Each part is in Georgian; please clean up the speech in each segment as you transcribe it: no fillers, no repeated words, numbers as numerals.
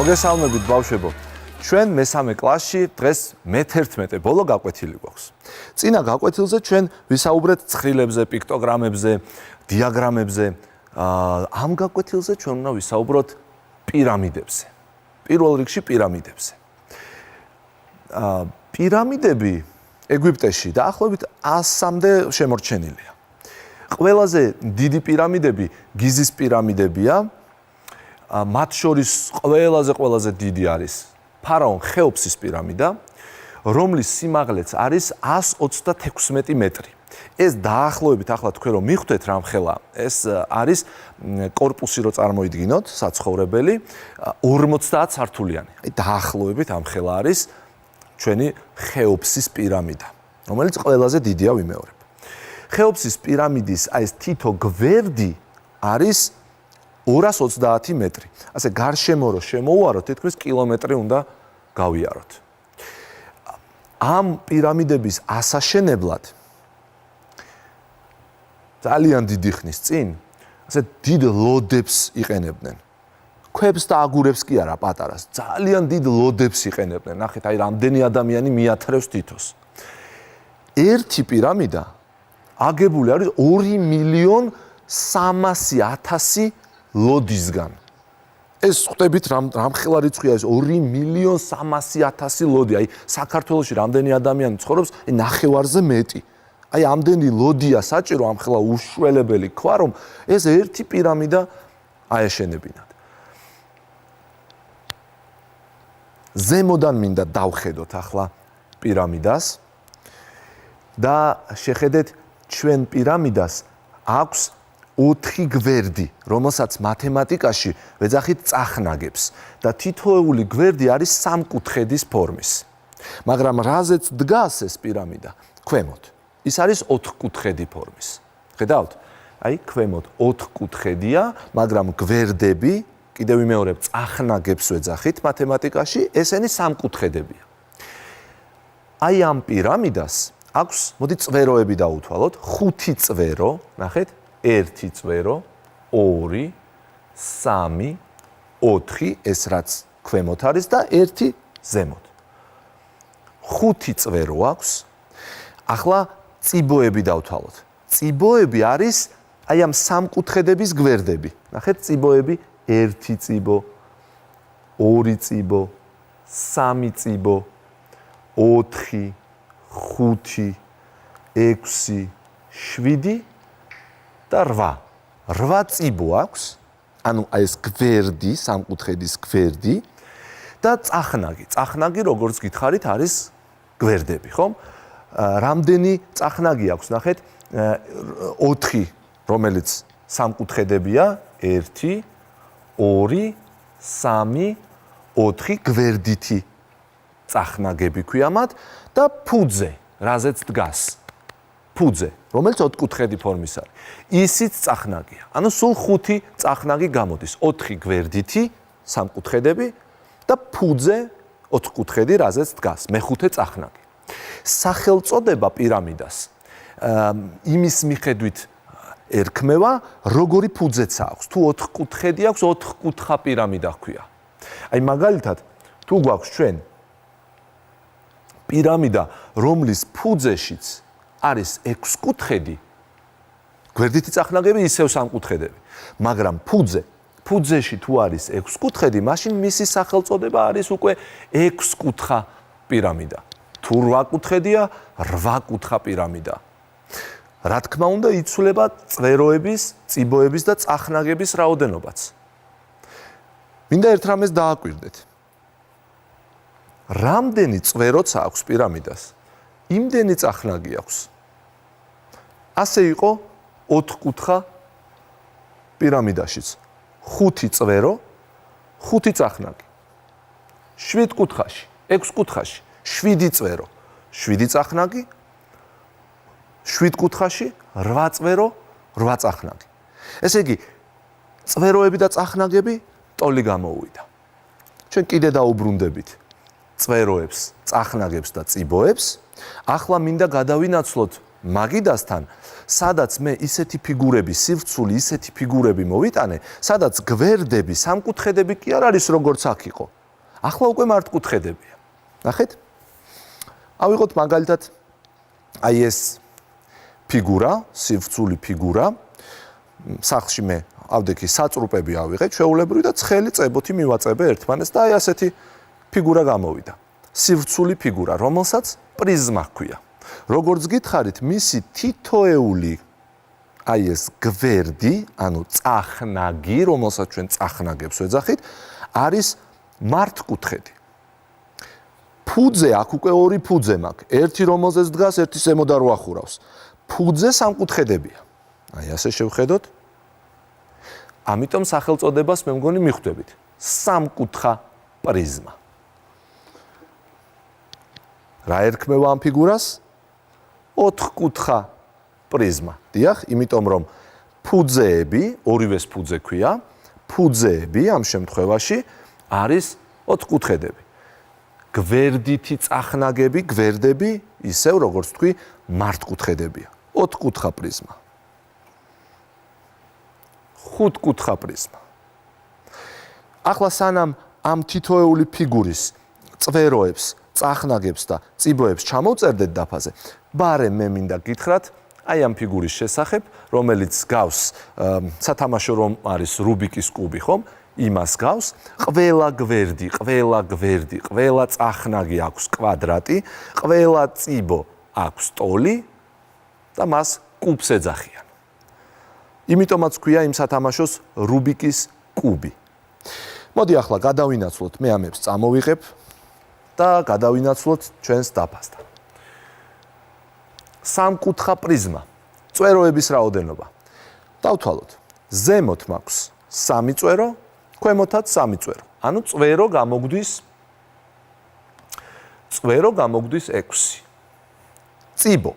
მოგესალმებით ბავშვებო. ჩვენ მესამე კლასში დღეს მე-11 ბოლო გაკვეთილი გვაქვს. წინა გაკვეთილზე ჩვენ ვისაუბრეთ ცხრილებზე, პიქტოგრამებზე, დიაგრამებზე. ამ გაკვეთილზე ჩვენ უნდა ვისაუბროთ პირამიდებზე. პირველ რიგში პირამიდებზე. პირამიდები ეგვიპტეში დაახლოებით 100-მდე შემორჩენილია. ყველაზე დიდი პირამიდები გიზის პირამიდებია. მათ შორის ყველაზე დიდი არის ფარაონ ხეოფსის პირამიდა, რომლის სიმაღლეც არის 126 მეტრი. ეს დაახლოებით ახლა თქვენ რომ მიხვდეთ რამხელა, ეს არის კორპუსი რო წარმოიდგინოთ, საცხოვრებელი 50 სართულიანი. აი დაახლოებით ამხელა არის ჩვენი ხეოფსის პირამიდა, რომელიც ყველაზე დიდია ვიმეორებ. ხეოფსის პირამიდის აი ეს თითო გვერდი არის 230 მეტრი. ასე გარშემო რო შემოვუაროთ, თითქმის კილომეტრი უნდა გავიაროთ. ამ პირამიდების ასაშენებლად ძალიან დიდი ხნის წინ ასე დიდ ლოდებს იყენებდნენ. ქვებს და აგურებს კი არა, პატარას, ძალიან დიდ ლოდებს იყენებდნენ. ნახეთ, აი რამდენი ადამიანი მიათრევს თითოს. ერთი პირამიდა აგებული არის 2.300.000 ლოდისგან. ეს ხვდებით რამხელა რიცხვია ეს 2.300.000 ლოდი. აი საქართველოში რამდენი ადამიანი ცხოვრობს, ნახევარზე მეტი. აი ამდენი ლოდია საჭირო ამხელა უშველებელი ქვა, რომ ეს ერთი პირამიდა აეშენებინათ. ზემოდან მინდა დავხედოთ ახლა პირამიდას და შეხედეთ ჩვენ პირამიდას აქვს 4 გვერდი, რომელსაც მათემატიკაში ვეძახით წახნაგებს და თითოეული გვერდი არის სამკუთხედის ფორმის. მაგრამ რაზეც დგას ეს პირამიდა? ქვემოთ. ის არის 4-კუთხედი ფორმის. ხედავთ? აი, ქვემოთ 4-კუთხედია, მაგრამ გვერდები, კიდევ ვიმეორებ, წახნაგებს ვეძახით მათემატიკაში, ესენი სამკუთხედებია. აი ამ პირამიდას აქვს, მოდი წვეროები დაუთვალოთ, 5 წვერო, ნახეთ, 1 წვერო, 2, 3, 4, ეს რაც ქვემოთ არის და 1 ზემოთ. 5 წვერო აქვს. ახლა წიბოები დავთვალოთ. წიბოები არის აი ამ სამკუთხედების გვერდები. ნახეთ, წიბოები 1 წიბო, 2 წიბო, 3 წიბო, 4, 5, 6, 7 და 8. 8 წიბო აქვს. ანუ აი ეს გვერდი, სამკუთხედის გვერდი და წახნაგი. წახნაგი, როგორც გითხარით, არის გვერდები, ხომ? რამდენი წახნაგი აქვს, ნახეთ, 4, რომელიც სამკუთხედებია, 1, 2, 3, 4 გვერდითი წახნაგები ქვია მათ და ფუძე, რაზეც დგას. ფუძე, რომელიც 4-კუთხედი ფორმის არის. ისიც წახნაგია. ანუ სულ 5 წახნაგი გამოდის, 4 გვერდითი სამკუთხედები და ფუძე 4-კუთხედი, რაზეც დგას, მე-5 წახნაგი. სახელწოდება პირამიდას იმის მიხედვით ერქმევა, როგორი ფუძეც აქვს. თუ 4-კუთხედი აქვს, 4-კუთხა პირამიდა ჰქვია. აი მაგალითად, თუ გვაქვს ჩვენ პირამიდა, რომლის ფუძეშიც არის 6-კუთხედი, გვერდითი წახნაგები ისევ სამკუთხედები. მაგრამ ფუძეში თუ არის 6-კუთხედი, მაშინ მისი სახელწოდება არის უკვე 6-კუთხა პირამიდა. თუ 8-კუთხედია, 8-კუთხა პირამიდა. რა თქმა უნდა, იცვლება წვეროების, წიბოების და წახნაგების რაოდენობაც. მინდა ერთ რამეს დააკვირდეთ. რამდენი წვეროც აქვს პირამიდას, იმდენი წახნაგი აქვს. ასე იყო 4-კუთხა პირამიდაშიც. 5 წვერო, 5 წახნაგი. 7 კუთხაში, 6 კუთხაში 7 წვერო, 7 წახნაგი, 7 კუთხაში 8 წვერო, 8 წახნაგი. ესე იგი, წვეროები და წახნაგები ტოლი გამოუვიდა. ჩვენ კიდე დაუბრუნდებით წვეროებს, წახნაგებს და წიბოებს. ახლა მინდა გადავინაცვლოთ მაგიდასთან, სადაც მე ისეთი ფიგურები, სივრცული ისეთი ფიგურები მოვიტანე, სადაც გვერდები, სამკუთხედები კი არ არის როგორც აქ იყო. ახლა უკვე მართკუთხედებია. ნახეთ? ავიღოთ მაგალითად აი ეს ფიგურა, სივრცული ფიგურა. სახლში მე ავდექი საწრუპები ავიღე, ჩვეულებრივი და ცხელი წებოთი მივაწებე ერთმანეთს და აი ასეთი ფიგურა გამოვიდა. სივრცული ფიგურა, რომელსაც პრიზმა ჰქვია. როგორც გითხარით, მისი თითოეული აი ეს გვერდი, ანუ წახნაგი, რომელსაც ჩვენ წახნაგებს ვეძახით, არის მართკუთხედი. ფუძე, აქ უკვე ორი ფუძე მაქვს. ერთი რომელზეც დგას, ერთი ზემოდან რო ახურავს. ფუძე სამკუთხედებია. აი ასე შევხედოთ. ამიტომ სახელწოდებას მე მგონი მიხვდებით. სამკუთხა პრიზმა. რა ერქმევა ამ ფიგურას? ოთხკუთხა პრიზმა. დიახ, იმიტომ რომ ფუძეები, ორივეს ფუძე ქვია, ფუძეები ამ შემთხვევაში არის ოთხკუთხედები. გვერდითი წახნაგები, გვერდები, ისევ როგორც თქვი, მართკუთხედებია. ოთხკუთხა პრიზმა. ხუთკუთხა პრიზმა. ახლა სანამ ამ თითოეული ფიგურის წვეროებს, წახნაგებს და წიბოებს ჩამოვწერდეთ დაფაზე, ბარემ მე მინდა გითხრათ აი ამ ფიგურის შესახებ, რომელიც გავს სათამაშო რომ არის რუბიკის კუბი, ხომ? იმას გავს, ყველა გვერდი, ყველა წახნაგი აქვს კვადრატი, ყველა წიბო აქვს ტოლი და მას კუბს ეძახიან. იმიტომაც ქვია იმ სათამაშოს რუბიკის კუბი. მოდი ახლა გადავინაცვლოთ, მე ამებს წამოვიღებ და გადავინაცვლოთ ჩვენს დაფასთან. სამკუთხა პრიზმა, წვეროების რაოდენობა. დავთვალოთ, ზემოთ მაქვს 3 წვერო, ქვემოთაც 3 წვერო. ანუ წვერო გამოგდის 6. წიბო.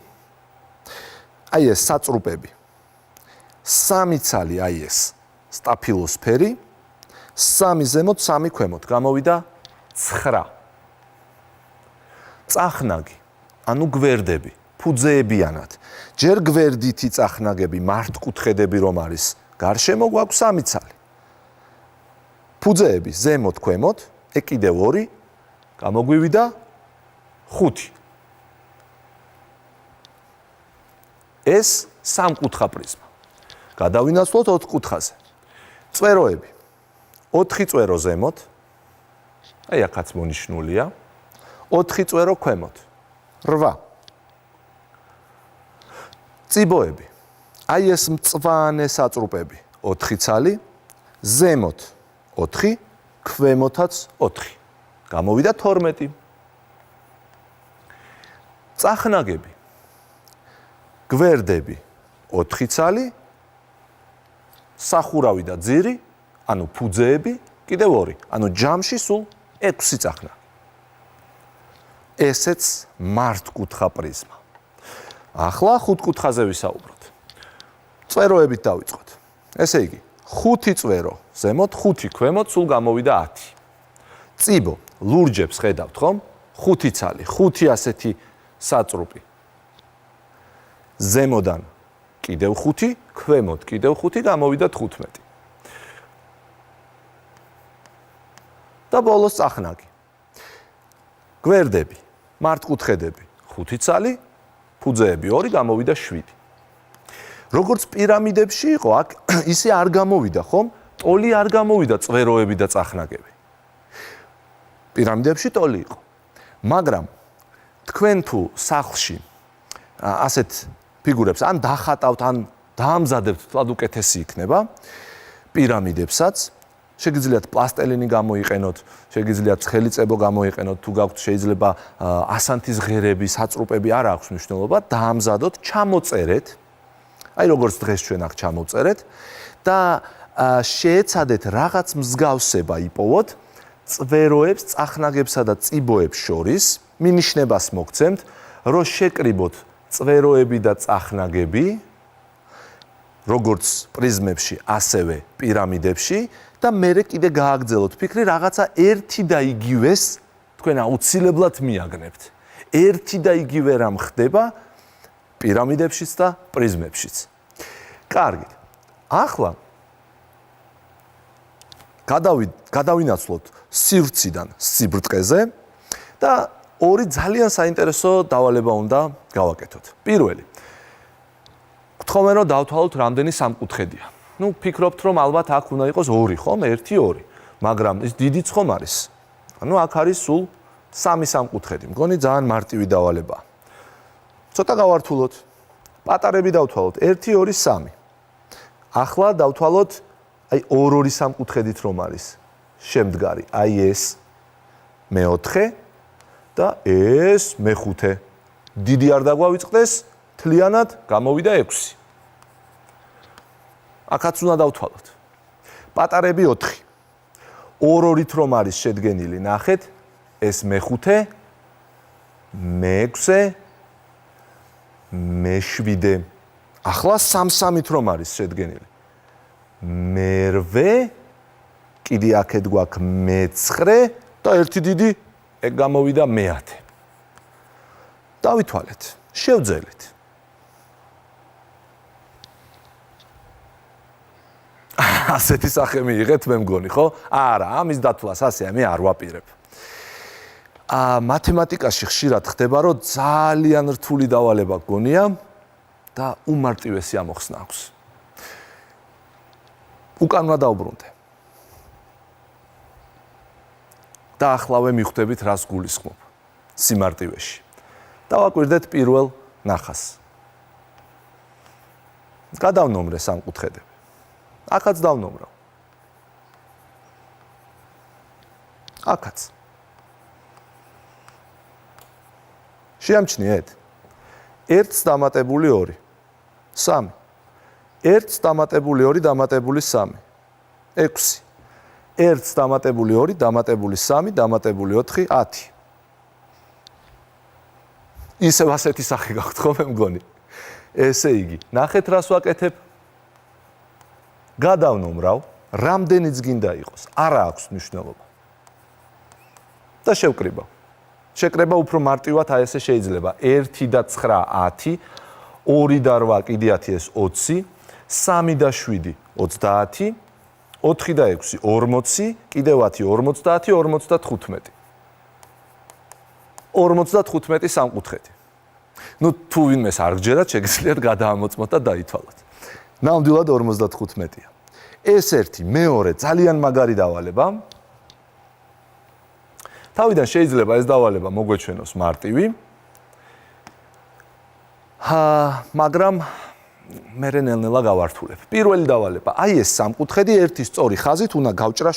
აი ეს საწრუპები. 3 ცალი აი ეს სტაფილოსფერი, 3 ზემოთ, 3 ქვემოთ, გამოვიდა 9. წახნაგი, ანუ გვერდები, ფუძეებიანად. ჯერ გვერდითი წახნაგები, მართკუთხედები რომ არის, გარშემო გვაქვს 3 ცალი. ფუძეები ზემოთ, ქვემოთ, კიდევ 2, გამოგვივიდა 5. ეს სამკუთხა პრიზმა. გადავინაცვლოთ 4 კუთხაზე. წვეროები. 4 წვერო ზემოთ. აი აქაც მონიშნულია. 4 წვერო ქვემოთ. 8. წიბოები. აი ეს მწვანე საწრუპები. 4 ცალი. ზემოთ 4, ქვემოთაც 4. გამოვიდა 12. წახნაგები. გვერდები 4 ცალი. სახურავი და ძირი, ანუ ფუძეები, კიდევ 2, ანუ ჯამში სულ 6 წახნაგი. ესეც მართკუთხა პრიზმა. ახლა 5 კუთხაზე ვისაუბროთ. წვეროებით დავიწყოთ. ესე იგი, 5 წვერო ზემოთ, 5 ქვემოთ, სულ გამოვიდა 10. წიბო, ლურჯებს ხედავთ, ხომ? 5 ცალი, 5 ასეთი საწრუპი. ზემოდან კიდევ 5, ქვემოთ კიდევ 5, გამოვიდა 15. და ბოლოს წახნაგი. გვერდები, მართკუთხედები, 5 ცალი, ფუძეები 2, გამოვიდა 7. როგორც პირამიდებში იყო, აქ ისე არ გამოვიდა, ხომ? ტოლი არ გამოვიდა, წვეროები და წახნაგები. პირამიდებში ტოლი იყო. მაგრამ თქვენ თუ სახლში ასეთ ფიგურებს ან დახატავთ, ან დაამზადებთ, თლად უკეთესი იქნება. პირამიდებსაც შეგიძლიათ პლასტელინი გამოიყენოთ, შეგიძლიათ ცხელი წებო გამოიყენოთ, თუ გაქვთ შეიძლება ასანთის ღერები, საწრუპები, არ აქვს მნიშვნელობა, დაამზადოთ, ჩამოწერეთ. აი როგორც დღეს ჩვენ აქ ჩამოწერეთ და შეეცადეთ რაღაც მსგავსება იპოვოთ წვეროებს, წახნაგებსა და წიბოებს შორის, მინიშნებას მოგცემთ, რომ შეკრიბოთ წვეროები და წახნაგები, როგორც პრიზმებში, ასევე პირამიდებში და მერე კიდე გააგრძელოთ ფიქრი, რაღაცა ერთი და იგივეს თქვენ აუცილებლად მიაგნებთ. ერთი და იგივე რამ ხდება პირამიდებშიც და პრიზმებშიც. კარგით. ახლა გადავინაცვლოთ სივრციდან სიბრტყეზე და ორი ძალიან საინტერესო დავალება უნდა გავაკეთოთ. პირველი. გთხოვენ რომ დავთვალოთ რამდენი სამკუთხედია. ფიქრობთ რომ ალბათ აქ უნდა იყოს 2, ხომ? 1, 2. მაგრამ ის დიდიც ხომ არის? აქ არის სულ 3 სამკუთხედი. მგონი ძალიან მარტივი დავალებაა. ცოტა გავართულოთ. პატარები დავთვალოთ 1, 2, 3. ახლა დავთვალოთ აი 2 სამკუთხედით რომ არის შემდგარი. აი ეს მე-4 და ეს მე-5. დიდი არ დაგვავიწყდეს, თლიანად გამოვიდა 6. აქაც უნდა დავთვალოთ. პატარები 4. 2-ით რომ არის შედგენილი, ნახეთ, ეს მე-5, მე-6, მე-7. ახლა 3-3-ით რომ არის შედგენილი. მე-8, კიდე აქეთ გვაქვს მე-9 და ერთი დიდი ეგ გამოვიდა მე-10. დავითვალეთ, შევძელით. ასეთი სახე მიიღეთ მე მგონი, ხო? არა, ამის დათვლას ასე მე არ ვაპირებ. მათემატიკაში ხშირად ხდება, რომ ძალიან რთული დავალება გონია და უმარტივესი ამოხსნა აქვს. უკან უნდა დავბრუნდე. და ახლავე მიხვდებით რას გულისხმობ სიმარტივეში. დავაკვირდეთ პირველ ნახას. გადავნომრე სამკუთხედები. აქაც დავნომრავ. აქაც. შეამჩნიეთ. 1 დამატებული 2. 3. 1 დამატებული 2 დამატებული 3. 6. 1 დამატებული 2 დამატებული 3 დამატებული 4 10. ისევ ასეთი სახე გაქვთ ხო მე მგონი? ესე იგი, ნახეთ რას ვაკეთებ. გადავნომრავ, რამდენიც გინდა იყოს, არა აქვს მნიშვნელობა. და შევკრიბავ. შეკრება უფრო მარტივად აი ესე შეიძლება. 1 და 9 10, 2 და 8 კიდე 10 ეს 20, 3 და 7 30, 4 და 6 40, კიდევ 10 50, 55. 55 სამკუთხედი. თუ ვინმეს არ გჯერათ, შეგიძლიათ გადაამოწმოთ და დაითვალოთ. ნამდვილად 55-ია. ეს ერთი, მეორე ძალიან მაგარი დავალება. თავიდან შეიძლება ეს დავალება მოგვეჩვენოს მარტივი. მაგრამ მე ნელ-ნელა გავართულებ. პირველი დავალება, აი ეს სამკუთხედი ერთი სწორი ხაზით უნდა გავჭრა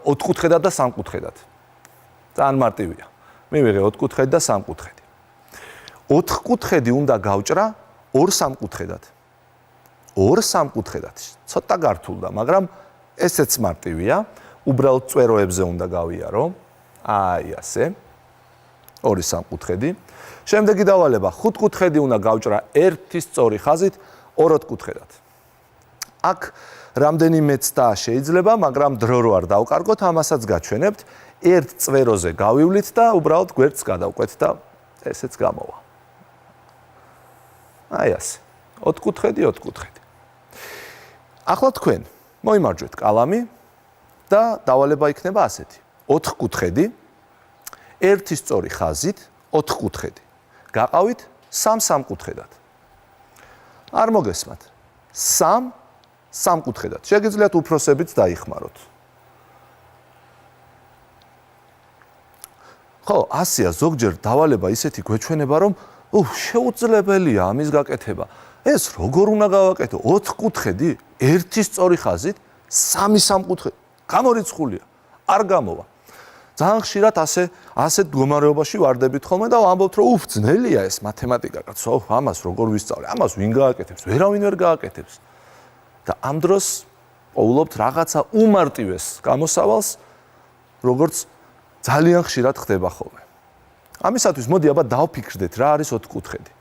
4-კუთხედად და 3-კუთხედად. ძალიან მარტივია. მივიღე 4-კუთხედი და 3-კუთხედი. 4-კუთხედი უნდა გავჭრა 2-3-კუთხედად. 2-3-კუთხედად. ცოტა გართულდა, მაგრამ ესეც მარტივია. უბრალოდ წვეროებზე უნდა გავიარო. აი ასე. 2-3-კუთხედი. შემდეგი დავალება, 5-კუთხედი უნდა გავჭრა ერთი სწორი ხაზით 2-კუთხედად. აქ რამდენიმე ცდა შეიძლება, მაგრამ დრო რო არ დავკარგოთ, ამასაც გაჩვენებთ. ერთ წვეროზე გავივლით და უბრალოდ გვერდს გადავყვეთ და ესეც გამოვა. აი ასე. 4-კუთხედი, 4-კუთხედი. ახლა თქვენ მოიმარჯვეთ კალამი და დავალება იქნება ასეთი. 4-კუთხედი, ერთი სწორი ხაზით 4-კუთხედი. გაყავით 3-3-კუთხედად. არ მოგესმათ. 3-3-კუთხედად. შეგიძლიათ უფროსებიც დაიხმაროთ. ხო, ასეა ზოგჯერ დავალება ისეთი გვეჩვენება, რომ შეუძლებელია ამის გაკეთება. ეს როგორ უნდა გავაკეთო? 4-კუთხედი, ერთი სწორი ხაზით 3-3-კუთხედი. გამორიცხულია. არ გამოვა. ძალიან ხშირად ასეთ მდგომარეობაში ვარდებით ხოლმე და ვამბობთ, რომ ძნელია ეს მათემატიკა, კაცო, ამას როგორ ვისწავლე? ამას ვინ გააკეთებს? ვერავინ ვერ გააკეთებს. და ამ დროს პოულობთ რაღაცა უმარტივეს გამოსავალს, როგორც ძალიან ხშირად ხდება ხოლმე. ამისათვის მოდი აბა დავფიქრდეთ, რა არის 4-კუთხედი.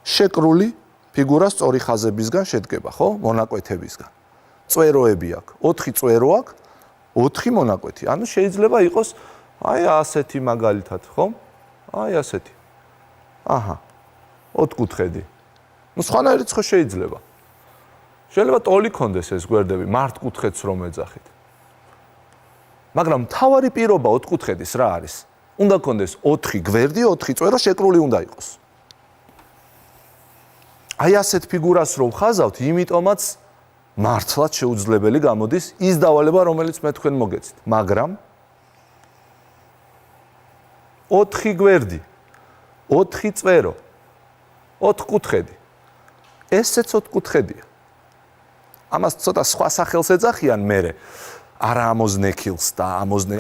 შეკრული ფიგურა სწორი ხაზებისგან შედგება, ხო? მონაკვეთებისგან. წვეროები აქვს. 4 წვერო აქვს. 4 მონაკვეთი. ანუ შეიძლება იყოს აი ასეთი მაგალითად, ხო? აი ასეთი. აჰა. ოთხკუთხედი. ნუ სხვანაირად ხო შეიძლება. შეიძლება ტოლი კონდეს ეს გვერდები, მართკუთხედს რომ ეძახით. მაგრამ თავარი პირობა ოთხკუთხედის რა არის? უნდა კონდეს 4 გვერდი, 4 წვერო შეკრული უნდა იყოს. აი ასეთ ფიგურას რო ვხაზავთ, იმიტომაც მართლაც შეუძლებელი გამოდის ის დავალება, რომელიც მე თქვენ მოგეცით. მაგრამ 4 გვერდი, 4 წვერო, 4 კუთხედი. ესეც 4 კუთხედია. ამას ცოტა სხვა სახელს ეძახიან მერე. არა ამოზნექილს და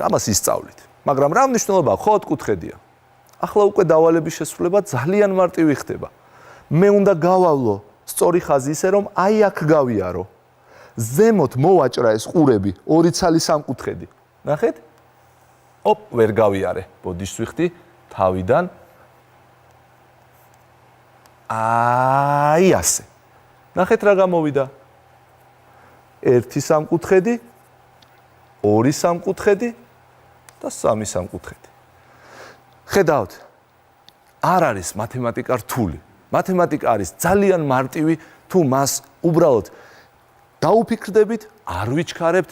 ამას ისწავლით. მაგრამ რა მნიშვნელობა ხო 4 კუთხედია. ახლა უკვე დავალების შესრულება ძალიან მარტივი ხდება. მე უნდა გავავლო სწორი ხაზი ისე რომ აი აქ გავიარო. ზემოთ მოვაჭრა ეს ყურები 2 ცალი 3 კუთხედი. ნახეთ? ოპ, ვერ გავიარე. ბოდიშს ვიხდი თავიდან. აი ასე. ნახეთ რა გამოვიდა. 1 3 კუთხედი, 2 3 კუთხედი და 3 3 კუთხედი. ხედავთ? არ არის მათემატიკა რთული. მათემატიკა არის ძალიან მარტივი, თუ მას უბრალოდ დაუფიქრდებით, არ ვიჩქარებთ,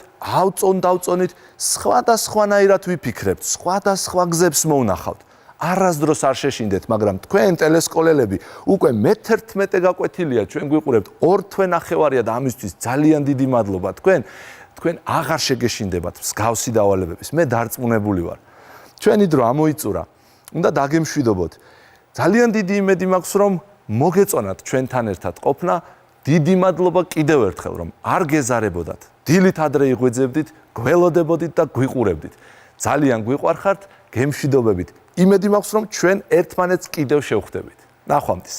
დავწონით, სხვადასხვანაირად ვიფიქრებთ, სხვადასხვა გზებს მოვნახავთ. არასდროს არ შეშინდეთ, მაგრამ თქვენ ტელესკოლელები უკვე მე-11 გაკვეთილია, ჩვენ გვიყურებთ 2 თვე ნახევარია და ამისთვის ძალიან დიდი მადლობა. თქვენ აღარ შეგეშინდებათ მსგავსი დავალებების. მე დარწმუნებული ვარ. ჩვენი დრო ამოიწურა. უნდა დაგემშვიდობოთ. ძალიან დიდი იმედი მაქვს, რომ მოგეწონათ ჩვენთან ერთად ყოფნა. დიდი მადლობა კიდევ ერთხელ, რომ არ გეზარებოდათ. დილით ადრე იღვიძებდით, გველოდებოდით და გვიყურებდით. ძალიან გვიყვარხართ, გემშვიდობებით. იმედი მაქვს, რომ ჩვენ ერთმანეთს კიდევ შევხვდებით. ნახვამდის.